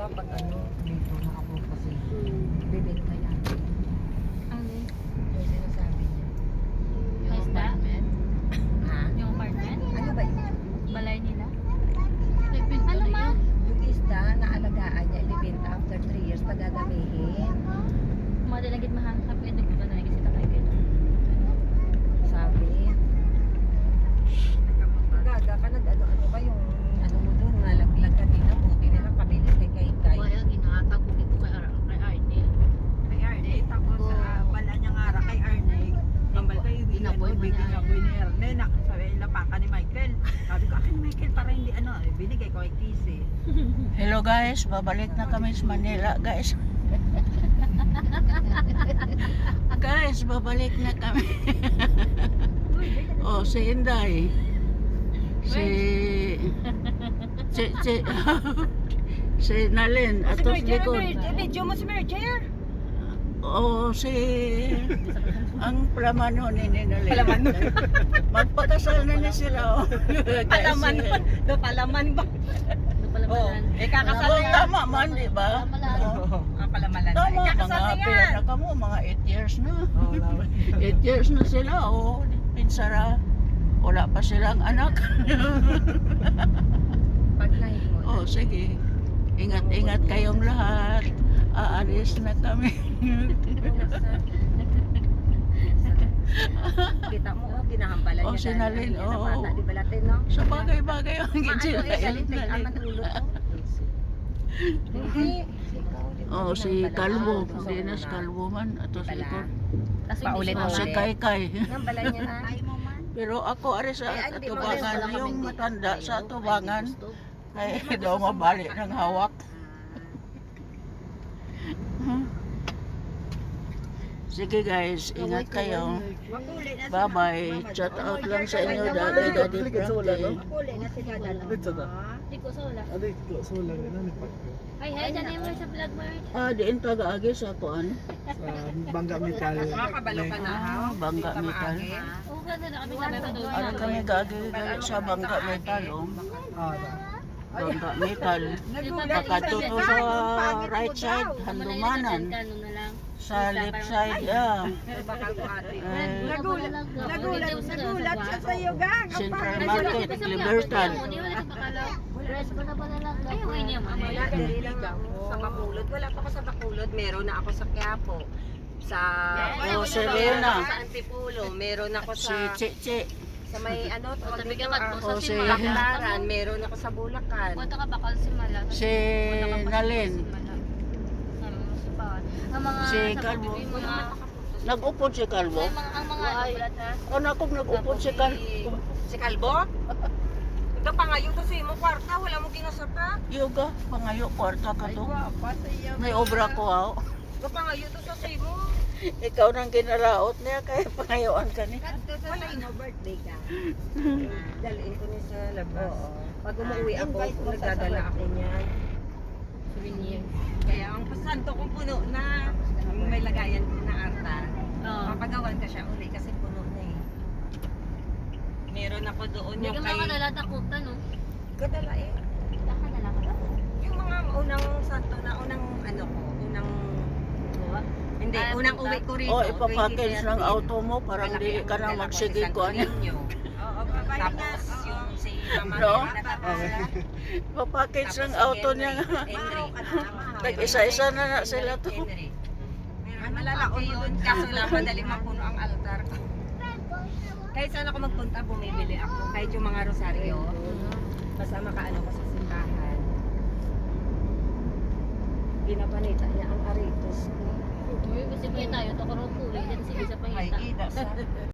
pa pag ano, dito nakapo kasi. Bibenta yan. Ano? Yung sinasabi niya. May isda? Ha? Yung apartment? Ano ba yun? Balay nila? Ano ma? Yung isda na alagaan niya, ibibenta after 3 years, padadamihin. Mga dalagit mahal. Sabi ko, ba na kasi takay kayo. Sabi. Gaga ka ano ba yung ano mo doon, nalaglag kanina, buti nila pabilis kay. Kaya ginatag ko dito kay Arne. Kay Arne, tapos wala niyang ara kay Arne. Ambal kayo, Inaboy mo niya. inaboy ni Arne. Sabi, lapakan ni Michael. Sabi ko, akin Michael, para hindi ano, binigay ko kay Kisi. Hello guys, babalik na kami sa Manila guys. Guys, babalik na kami. Oh, si Inday. Si Nalin atos likod. Video mo si Merger. Oh, ang palaman ni Nalin. Palaman. Magpakasal na sila. Oh. Palaman nun. Do palaman ba? Oh, kakasal na yan. Tama man, di ba? Palamalan na. Tama, Kakasal na mga yan. pila na kamo, mga 8 years na. 8 years na sila, oh. Pinsara, wala pa silang anak. Pag-live mo. Oh, sige. Ingat-ingat kayong lahat. Aalis na kami. Kita mo, ginahampalan Oh, niya. si Nalin, oh. oh. Di ba latin, no? Sa bagay-bagay ang Maano gitsila eh, galit yun, may Nalin. aman ulo to. Hindi. Oh, si Kalbo. Dinas Kalbo man. Ato si Likod. Paulit Oh, na si ulit. Kaykay. Ang balay niya na. Pero ako, ari sa Eh, hindi, atubangan, wala yung kami matanda sa atubangan, ay daw mabalik ng hawak. Sige guys, ingat kayo. Bye-bye. Chat out lang sa inyo, Daddy Frankie. Makuli na sila dalawa. Hindi ko sa wala. So lang na Ay, hay, dyan mo sa vlog mo. Ah, diin taga-agi sa kuan. sa Bangga Metal. Makabalo ka na, ha? Bangga Metal. Oo, ganda na kami sabi pa doon. Ano kami gagi sa Bangga Metal, oh. Bangga Metal. Pagkatuto sa right side, handumanan. Ano na lang. Sa left side, yeah. Nagulat siya sa'yo, gang. Central Market, Libertad. Hindi wala ka bakalaw. Rest pa na pala lang. Ay, okay niya man. Wala, dali lang ako sa Bacolod. Wala pa ako sa Bacolod. Meron na ako sa Quiapo. Sa Serena. Sa Antipolo. Meron ako Si sa Chichi. sa may ano, Sabi ka mag Oh, sa si- Simala. Baclaran. Meron ako sa Bulacan. Punta ka bakal Simala. Si Nalin. Ang mga Si sa Calvo. pagbibi, mga Nag-upod si Calvo. ang mga ulat ha. Ano ako nag-upod si Calvo? Si Calbo? Ito pa ngayon to sa imo kwarta. Wala mo ginasapa. Yoga, pangayo, kwarta ka to. May obra ko, ah. Ito pa ngayon to sa imo. Ikaw nang kinaraot niya, kaya pangayoan ka niya. Wala ino birthday ka. Dalhin ko niya sa labas. Pag umuwi ako, nagdadala ako niyan. Souvenir. Kaya ang pasanto kong puno na may lagayan na arta. Oo. Papagawan ka siya uli kasi puno na eh. Meron ako doon Hindi yung ka kay... makalatakutan, no? Kadala eh. Taka na lang. Yung mga unang santo na unang ano ko, unang... Hindi, Ah, unang punta. uwi ko rito. O, ipapackage 2013. ng auto mo, parang Malaki di ang ka na dala ko magsige sa ko. Ano? Santo Niño. Tapos yung si Mama No? na natatala. Ipapackage ng Tapos si auto niya. Henry. Tag-isa-isa na na sila to. Henry. Malala yun, kaso lang madali mapuno ang altar ko. Kahit saan ako magpunta, bumibili ako. Kahit yung mga rosaryo. Basta makaano ko sa simbahan. Ginapanita niya ang aritos ko. Uy, kasi tayo, to karong kulit. Yan sige sa Ay, pangita. ida sa...